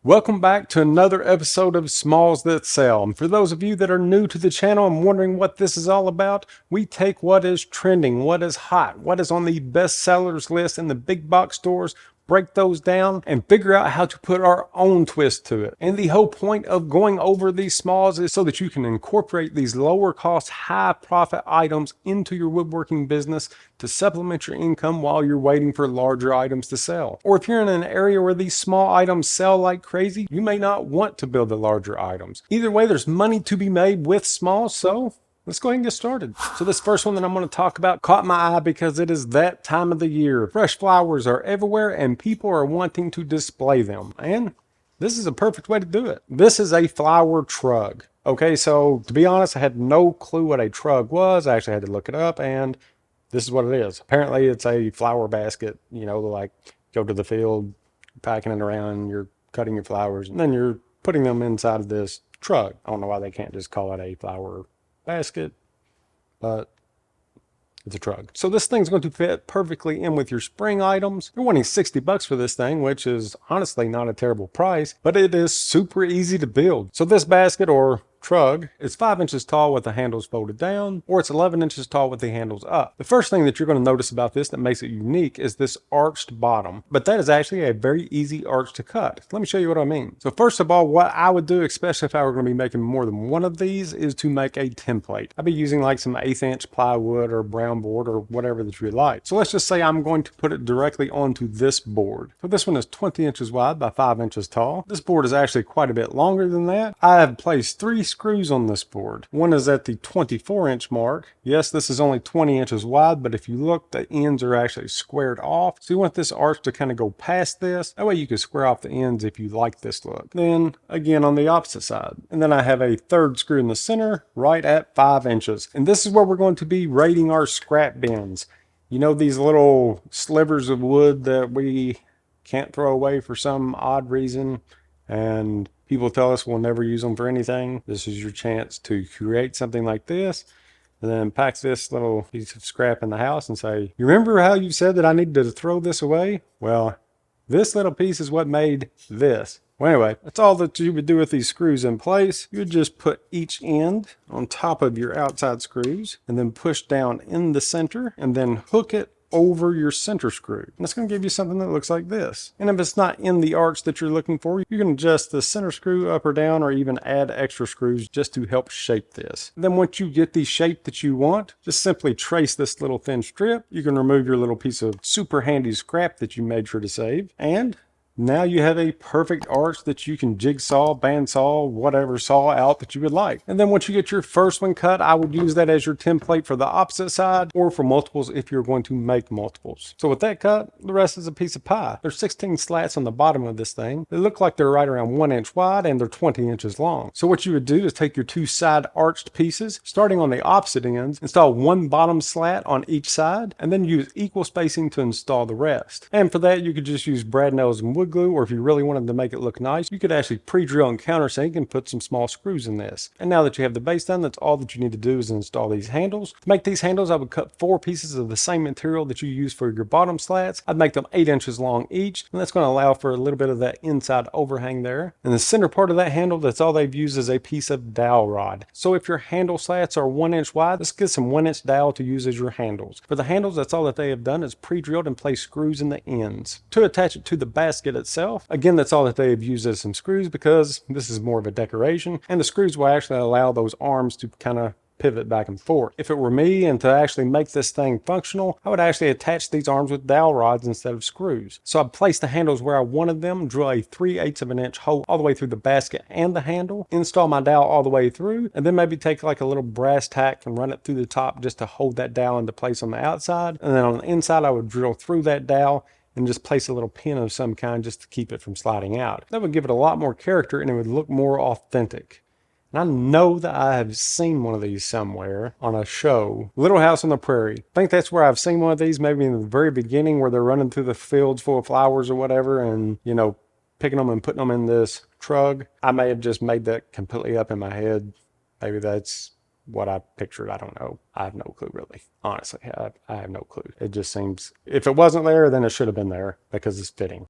Welcome back to another episode of Smalls That Sell. And for those of you that are new to the channel and wondering what this is all about, we take what is trending, what is hot, what is on the best sellers list in the big box stores, break those down, and figure out how to put our own twist to it. And the whole point of going over these smalls is so that you can incorporate these lower cost, high profit items into your woodworking business to supplement your income while you're waiting for larger items to sell. Or if you're in an area where these small items sell like crazy, you may not want to build the larger items. Either way, there's money to be made with smalls, so let's go ahead and get started. So this first one that I'm going to talk about caught my eye because it is that time of the year. Fresh flowers are everywhere and people are wanting to display them. And this is a perfect way to do it. This is a flower trug. Okay, so to be honest, I had no clue what a trug was. I actually had to look it up, and this is what it is. Apparently it's a flower basket, like go to the field, packing it around, you're cutting your flowers, and then you're putting them inside of this trug. I don't know why they can't just call it a flower basket, but it's a trug. So this thing's going to fit perfectly in with your spring items. You're wanting 60 bucks for this thing, which is honestly not a terrible price, but it is super easy to build. So this basket or trug is 5 inches tall with the handles folded down, or it's 11 inches tall with the handles up. The first thing that you're going to notice about this that makes it unique is this arched bottom, but that is actually a very easy arch to cut. Let me show you what I mean. So first of all, what I would do, especially if I were going to be making more than one of these, is to make a template. I'd be using like some 1/8 inch plywood or brown board or whatever that you like. So let's just say I'm going to put it directly onto this board. So this one is 20 inches wide by 5 inches tall. This board is actually quite a bit longer than that. I have placed 3 screws on this board. One is at the 24-inch mark. Yes, this is only 20 inches wide, but if you look, the ends are actually squared off. So you want this arch to kind of go past this. That way you can square off the ends if you like this look. Then again on the opposite side. And then I have a 3rd screw in the center right at 5 inches. And this is where we're going to be rating our scrap bins. You know, these little slivers of wood that we can't throw away for some odd reason, and people tell us we'll never use them for anything. This is your chance to create something like this and then pack this little piece of scrap in the house and say, you remember how you said that I needed to throw this away? Well, this little piece is what made this. Well, anyway, that's all that you would do with these screws in place. You would just put each end on top of your outside screws and then push down in the center and then hook it over your center screw. And it's going to give you something that looks like this. And if it's not in the arch that you're looking for, you can adjust the center screw up or down, or even add extra screws just to help shape this. And then once you get the shape that you want, just simply trace this little thin strip. You can remove your little piece of super handy scrap that you made sure to save, and now you have a perfect arch that you can jigsaw, bandsaw, whatever saw out that you would like. And then once you get your first one cut, I would use that as your template for the opposite side, or for multiples if you're going to make multiples. So with that cut, the rest is a piece of pie. There's 16 slats on the bottom of this thing. They look like they're right around 1 inch wide and they're 20 inches long. So what you would do is take your 2 side arched pieces, starting on the opposite ends, install 1 bottom slat on each side, and then use equal spacing to install the rest. And for that, you could just use brad nails and wood glue, or if you really wanted to make it look nice, you could actually pre-drill and countersink and put some small screws in this. And now that you have the base done, that's all that you need to do is install these handles. To make these handles, I would cut 4 pieces of the same material that you use for your bottom slats. I'd make them 8 inches long each, and that's going to allow for a little bit of that inside overhang there. And the center part of that handle, that's all they've used is a piece of dowel rod. So if your handle slats are 1 inch wide, let's get some 1 inch dowel to use as your handles. For the handles, that's all that they have done is pre-drilled and placed screws in the ends. To attach it to the basket itself, again, that's all that they have used as some screws, because this is more of a decoration, and the screws will actually allow those arms to kind of pivot back and forth. If it were me and to actually make this thing functional, I would actually attach these arms with dowel rods instead of screws. So I'd place the handles where I wanted them, drill a 3/8 of an inch hole all the way through the basket and the handle, install my dowel all the way through, and then maybe take like a little brass tack and run it through the top just to hold that dowel into place on the outside. And then on the inside, I would drill through that dowel and just place a little pin of some kind just to keep it from sliding out. That would give it a lot more character and it would look more authentic. And I know that I have seen one of these somewhere on a show, Little House on the Prairie. I think that's where I've seen one of these, maybe in the very beginning where they're running through the fields full of flowers or whatever, and, you know, picking them and putting them in this trug. I may have just made that completely up in my head. Maybe that's what I pictured. I don't know. I have no clue, really. Honestly, I have no clue. It just seems, if it wasn't there, then it should have been there because it's fitting.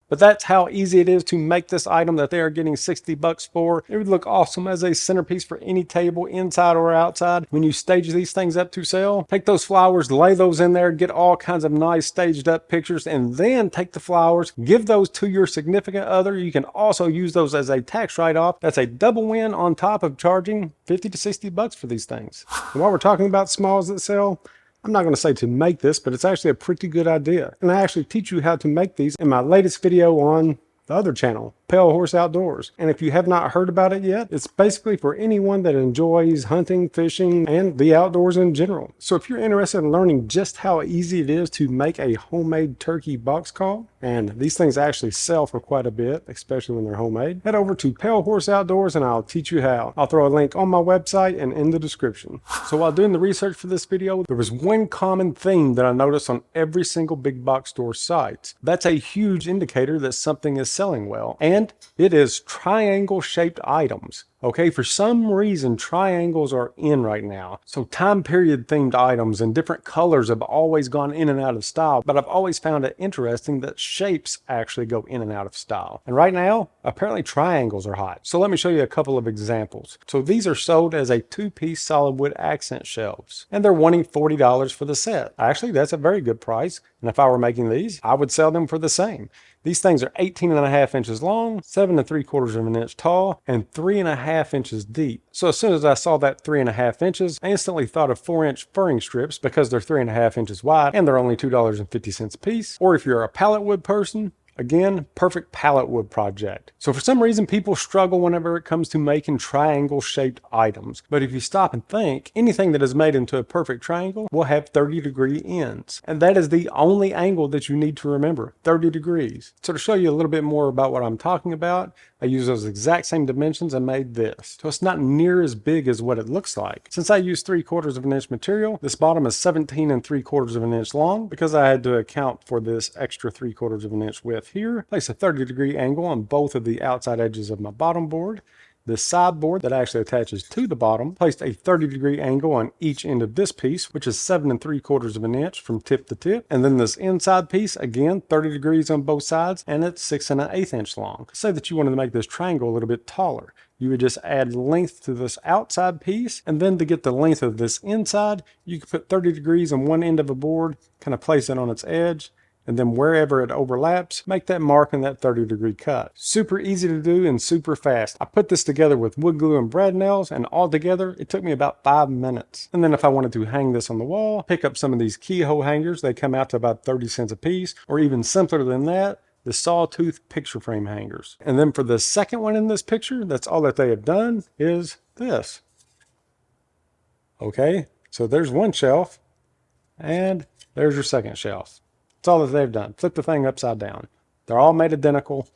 But that's how easy it is to make this item that they are getting 60 bucks for. It would look awesome as a centerpiece for any table, inside or outside. When you stage these things up to sell, take those flowers, lay those in there, get all kinds of nice staged up pictures, and then take the flowers, give those to your significant other. You can also use those as a tax write-off. That's a double win on top of charging 50 to 60 bucks for these things. And while we're talking about smalls that sell, I'm not going to say to make this, but it's actually a pretty good idea. And I actually teach you how to make these in my latest video on the other channel, Pale Horse Outdoors. And if you have not heard about it yet, it's basically for anyone that enjoys hunting, fishing, and the outdoors in general. So if you're interested in learning just how easy it is to make a homemade turkey box call, and these things actually sell for quite a bit, especially when they're homemade, head over to Pale Horse Outdoors and I'll teach you how. I'll throw a link on my website and in the description. So while doing the research for this video, there was one common theme that I noticed on every single big box store site. That's a huge indicator that something is selling well, and it is triangle shaped items. Okay, for some reason, triangles are in right now. So time period themed items and different colors have always gone in and out of style, but I've always found it interesting that shapes actually go in and out of style. And right now, apparently triangles are hot. So let me show you a couple of examples. So these are sold as a 2-piece solid wood accent shelves, and they're wanting $40 for the set. Actually, that's a very good price. And if I were making these, I would sell them for the same. These things are 18.5 inches long, 7 3/4 of an inch tall, and 3.5 inches deep. So as soon as I saw that 3.5 inches, I instantly thought of 4-inch furring strips because they're 3.5 inches wide and they're only $2.50 a piece. Or if you're a pallet wood person, again, perfect pallet wood project. So for some reason, people struggle whenever it comes to making triangle shaped items. But if you stop and think, anything that is made into a perfect triangle will have 30-degree ends. And that is the only angle that you need to remember, 30 degrees. So to show you a little bit more about what I'm talking about, I used those exact same dimensions and made this. So it's not near as big as what it looks like. Since I used 3/4 of an inch material, this bottom is 17 3/4 of an inch long because I had to account for this extra 3/4 of an inch width here. Place a 30-degree angle on both of the outside edges of my bottom board. The side board that actually attaches to the bottom placed a 30-degree angle on each end of this piece, which is 7 3/4 of an inch from tip to tip. And then this inside piece, again, 30 degrees on both sides, and it's 6 1/8 inch long. Say that you wanted to make this triangle a little bit taller. You would just add length to this outside piece, and then to get the length of this inside, you could put 30 degrees on one end of a board, kind of place it on its edge, and then wherever it overlaps, make that mark in that 30-degree cut. Super easy to do and super fast. I put this together with wood glue and brad nails, and all together, it took me about 5 minutes. And then if I wanted to hang this on the wall, pick up some of these keyhole hangers. They come out to about 30 cents a piece, or even simpler than that, the sawtooth picture frame hangers. And then for the second one in this picture, that's all that they have done is this. Okay, so there's one shelf, and there's your second shelf. That's all that they've done. Flip the thing upside down. They're all made identical.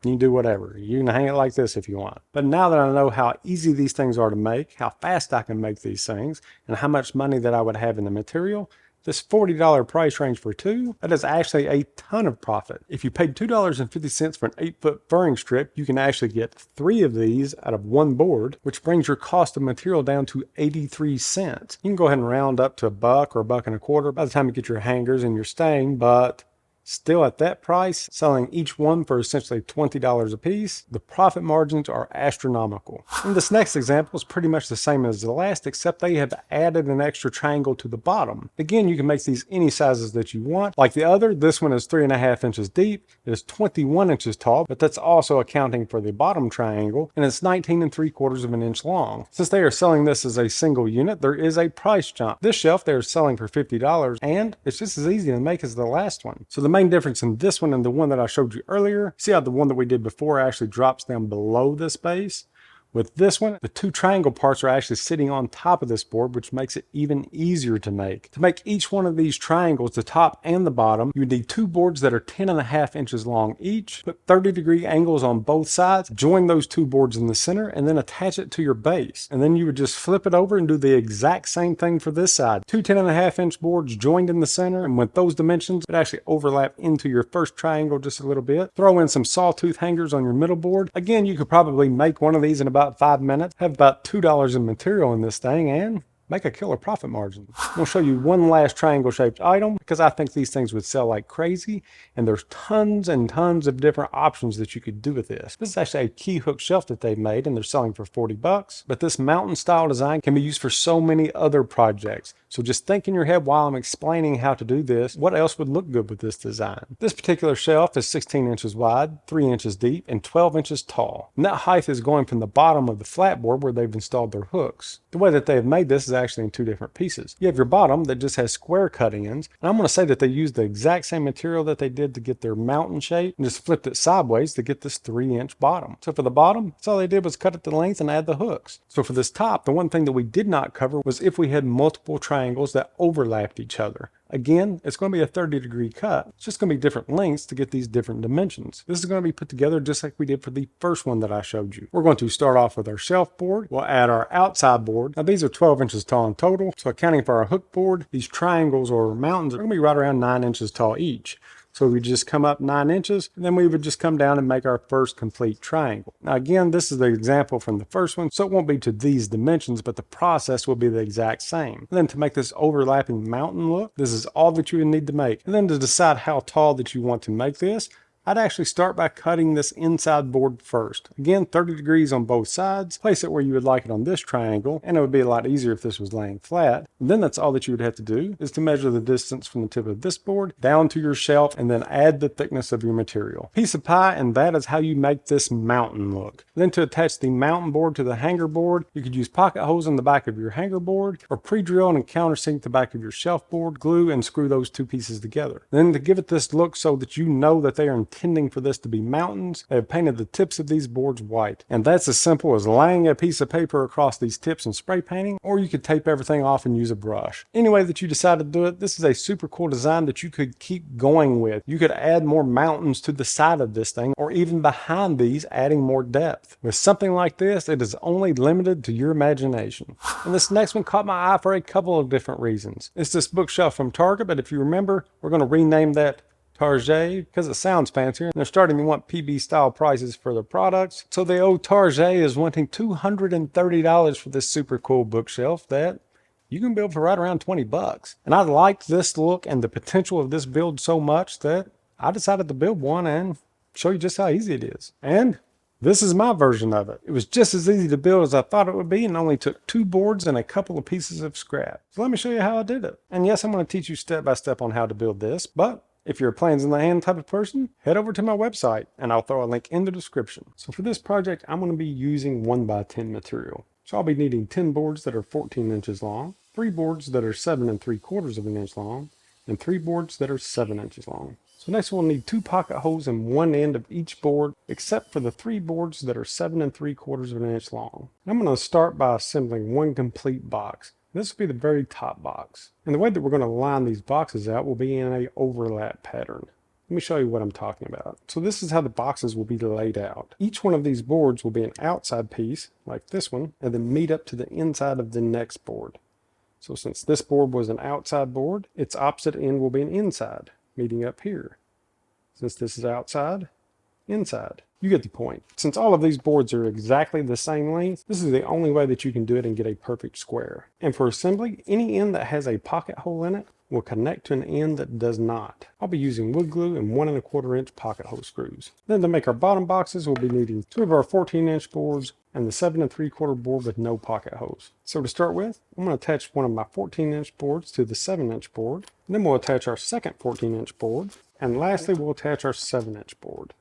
You can do whatever. You can hang it like this if you want. But now that I know how easy these things are to make, how fast I can make these things, and how much money that I would have in the material, this $40 price range for two, that is actually a ton of profit. If you paid $2.50 for an 8-foot furring strip, you can actually get 3 of these out of one board, which brings your cost of material down to 83 cents. You can go ahead and round up to $1 or $1.25 by the time you get your hangers and your staying, but still at that price, selling each one for essentially $20 a piece, the profit margins are astronomical. And this next example is pretty much the same as the last, except they have added an extra triangle to the bottom. Again, you can make these any sizes that you want. Like the other, this one is 3.5 inches deep. It is 21 inches tall, but that's also accounting for the bottom triangle, and it's 19 3/4 of an inch long. Since they are selling this as a single unit, there is a price jump. This shelf they are selling for $50, and it's just as easy to make as the last one. So the main difference in this one and the one that I showed you earlier, see how the one that we did before actually drops down below this base? With this one, the 2 triangle parts are actually sitting on top of this board, which makes it even easier to make. To make each one of these triangles, the top and the bottom, you would need 2 boards that are 10.5 inches long each, put 30-degree angles on both sides, join those 2 boards in the center, and then attach it to your base. And then you would just flip it over and do the exact same thing for this side. 2 10.5 inch boards joined in the center, and with those dimensions, it actually overlap into your first triangle just a little bit. Throw in some sawtooth hangers on your middle board. Again, you could probably make one of these in about 5 minutes, have about $2 in material in this thing, and make a killer profit margin. I'm gonna show you one last triangle shaped item because I think these things would sell like crazy, and there's tons and tons of different options that you could do with this. This is actually a key hook shelf that they've made, and they're selling for 40 bucks. But this mountain style design can be used for so many other projects. So just think in your head while I'm explaining how to do this, what else would look good with this design. This particular shelf is 16 inches wide, 3 inches deep, and 12 inches tall. And that height is going from the bottom of the flat board where they've installed their hooks. The way that they've made this is actually in two different pieces. You have your bottom that just has square cut ends, and I'm going to say that they used the exact same material that they did to get their mountain shape and just flipped it sideways to get this 3-inch bottom. So for the bottom, that's all they did was cut it to length and add the hooks. So for this top, the one thing that we did not cover was if we had multiple triangles that overlapped each other. Again, it's going to be a 30-degree cut. It's just going to be different lengths to get these different dimensions. This is going to be put together just like we did for the first one that I showed you. We're going to start off with our shelf board. We'll add our outside board. Now these are 12 inches tall in total. So accounting for our hook board, these triangles or mountains are going to be right around 9 inches tall each. So we just come up 9 inches, and then we would just come down and make our first complete triangle. Now again, this is the example from the first one, so it won't be to these dimensions, but the process will be the exact same. And then to make this overlapping mountain look, this is all that you would need to make. And then to decide how tall that you want to make this, I'd actually start by cutting this inside board first. Again, 30 degrees on both sides. Place it where you would like it on this triangle, and it would be a lot easier if this was laying flat. And then that's all that you would have to do is to measure the distance from the tip of this board down to your shelf, and then add the thickness of your material. Piece of pie, and that is how you make this mountain look. Then to attach the mountain board to the hanger board, you could use pocket holes in the back of your hanger board, or pre-drill and countersink the back of your shelf board, glue and screw those two pieces together. Then to give it this look so that you know that they are intending for this to be mountains, they have painted the tips of these boards white. And that's as simple as laying a piece of paper across these tips and spray painting, or you could tape everything off and use a brush. Any way that you decide to do it, this is a super cool design that you could keep going with. You could add more mountains to the side of this thing, or even behind these, adding more depth. With something like this, it is only limited to your imagination. And this next one caught my eye for a couple of different reasons. It's this bookshelf from Target, but if you remember, we're going to rename that Target because it sounds fancier. They're starting to want PB style prices for their products. So the old Target is wanting $230 for this super cool bookshelf that you can build for right around 20 bucks. And I liked this look and the potential of this build so much that I decided to build one and show you just how easy it is. And this is my version of it. It was just as easy to build as I thought it would be, and only took 2 boards and a couple of pieces of scrap. So let me show you how I did it. And yes, I'm going to teach you step by step on how to build this, but if you're a plans in the hand type of person, head over to my website and I'll throw a link in the description. So for this project, I'm going to be using 1x10 material. So I'll be needing 10 boards that are 14 inches long, 3 boards that are 7 3/4 of an inch long, and 3 boards that are 7 inches long. So next we'll need 2 pocket holes in one end of each board, except for the 3 boards that are 7 3/4 of an inch long. I'm going to start by assembling one complete box. This will be the very top box. And the way that we're going to line these boxes out will be in an overlap pattern. Let me show you what I'm talking about. So this is how the boxes will be laid out. Each one of these boards will be an outside piece, like this one, and then meet up to the inside of the next board. So since this board was an outside board, its opposite end will be an inside, meeting up here. Since this is outside, inside. You get the point. Since all of these boards are exactly the same length, this is the only way that you can do it and get a perfect square. And for assembly, any end that has a pocket hole in it will connect to an end that does not. I'll be using wood glue and 1 1/4 inch pocket hole screws. Then to make our bottom boxes, we'll be needing 2 of our 14-inch boards and the 7 3/4 board with no pocket holes. So to start with, I'm going to attach one of my 14-inch boards to the 7-inch board. Then we'll attach our second 14-inch board. And lastly, we'll attach our 7-inch board.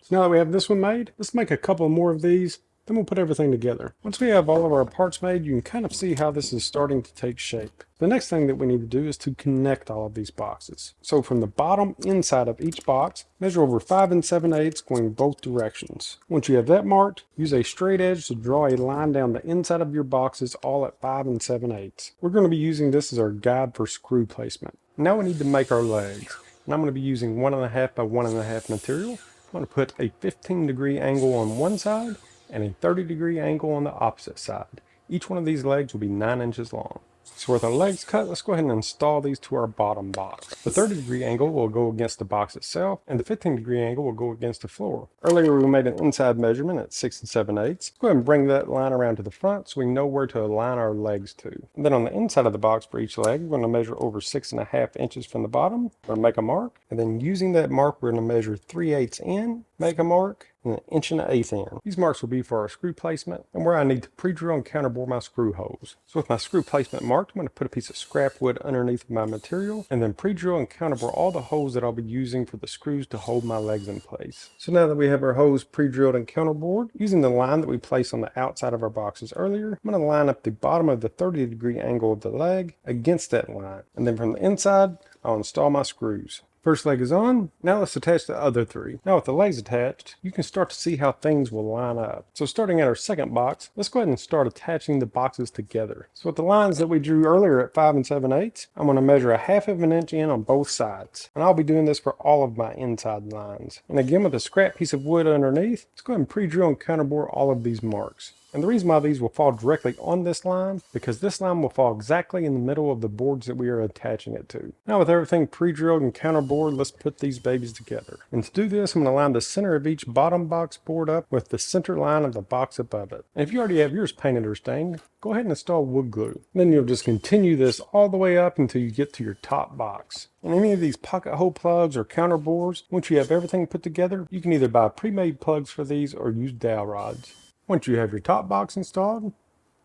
So now that we have this one made, let's make a couple more of these, then we'll put everything together. Once we have all of our parts made, you can kind of see how this is starting to take shape. The next thing that we need to do is to connect all of these boxes. So from the bottom inside of each box, measure over 5 7/8 going both directions. Once you have that marked, use a straight edge to draw a line down the inside of your boxes all at 5 7/8. We're going to be using this as our guide for screw placement. Now we need to make our legs. And I'm going to be using 1 1/2 by 1 1/2 material. I'm going to put a 15-degree angle on one side and a 30-degree angle on the opposite side. Each one of these legs will be 9 inches long. So with our legs cut, let's go ahead and install these to our bottom box. The 30-degree angle will go against the box itself, and the 15-degree angle will go against the floor. Earlier we made an inside measurement at 6 7/8. Let's go ahead and bring that line around to the front so we know where to align our legs to. And then on the inside of the box for each leg, we're going to measure over 6.5 inches from the bottom. We're going to make a mark, and then using that mark, we're going to measure 3/8 in, make a mark, and 1.1/8 in. These marks will be for our screw placement and where I need to pre-drill and counterbore my screw holes. So with my screw placement marked, I'm going to put a piece of scrap wood underneath my material and then pre-drill and counterbore all the holes that I'll be using for the screws to hold my legs in place. So now that we have our holes pre-drilled and counterbored, using the line that we placed on the outside of our boxes earlier, I'm going to line up the bottom of the 30-degree angle of the leg against that line. And then from the inside, I'll install my screws. First leg is on. Now let's attach the other three. Now with the legs attached, you can start to see how things will line up. So starting at our second box, let's go ahead and start attaching the boxes together. So with the lines that we drew earlier at 5 7/8, I'm going to measure 1/2 inch in on both sides. And I'll be doing this for all of my inside lines. And again, with a scrap piece of wood underneath, let's go ahead and pre-drill and counterbore all of these marks. And the reason why these will fall directly on this line, because this line will fall exactly in the middle of the boards that we are attaching it to. Now with everything pre-drilled and counterbored, let's put these babies together. And to do this, I'm going to line the center of each bottom box board up with the center line of the box above it. And if you already have yours painted or stained, go ahead and install wood glue. Then you'll just continue this all the way up until you get to your top box. And any of these pocket hole plugs or counter bores, once you have everything put together, you can either buy pre-made plugs for these or use dowel rods. Once you have your top box installed,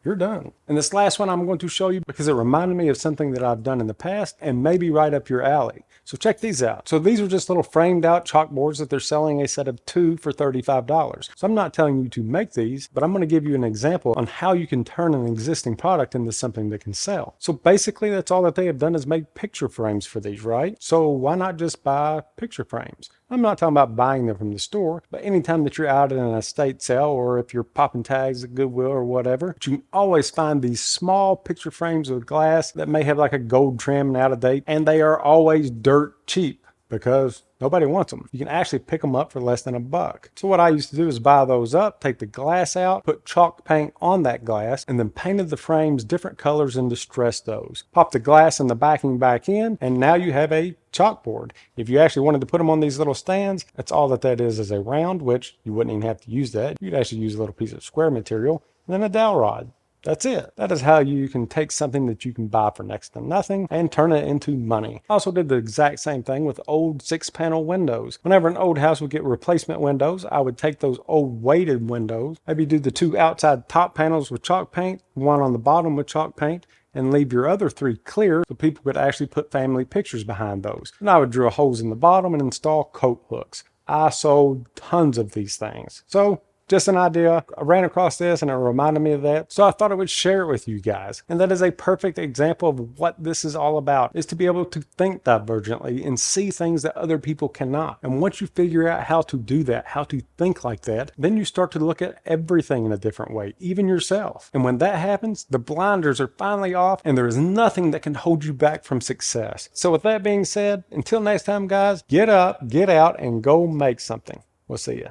you're done. And this last one I'm going to show you because it reminded me of something that I've done in the past and maybe right up your alley. So check these out. So these are just little framed out chalkboards that they're selling a set of 2 for $35. So I'm not telling you to make these, but I'm going to give you an example on how you can turn an existing product into something that can sell. So basically that's all that they have done is make picture frames for these, right? So why not just buy picture frames? I'm not talking about buying them from the store, but anytime that you're out in an estate sale or if you're popping tags at Goodwill or whatever, you can always find these small picture frames with glass that may have like a gold trim and out of date, and they are always dirt cheap because nobody wants them. You can actually pick them up for less than $1. So what I used to do is buy those up, take the glass out, put chalk paint on that glass, and then painted the frames different colors and distressed those. Pop the glass and the backing back in, and now you have a chalkboard. If you actually wanted to put them on these little stands, that's all that is a round, which you wouldn't even have to use that. You'd actually use a little piece of square material and then a dowel rod. That's it. That is how you can take something that you can buy for next to nothing and turn it into money. I also did the exact same thing with old 6-panel windows. Whenever an old house would get replacement windows, I would take those old weighted windows, maybe do the 2 outside top panels with chalk paint, 1 on the bottom with chalk paint, and leave your other 3 clear so people could actually put family pictures behind those. And I would drill holes in the bottom and install coat hooks. I sold tons of these things. So just an idea. I ran across this and it reminded me of that. So I thought I would share it with you guys. And that is a perfect example of what this is all about, is to be able to think divergently and see things that other people cannot. And once you figure out how to do that, how to think like that, then you start to look at everything in a different way, even yourself. And when that happens, the blinders are finally off and there is nothing that can hold you back from success. So with that being said, until next time, guys, get up, get out, and go make something. We'll see you.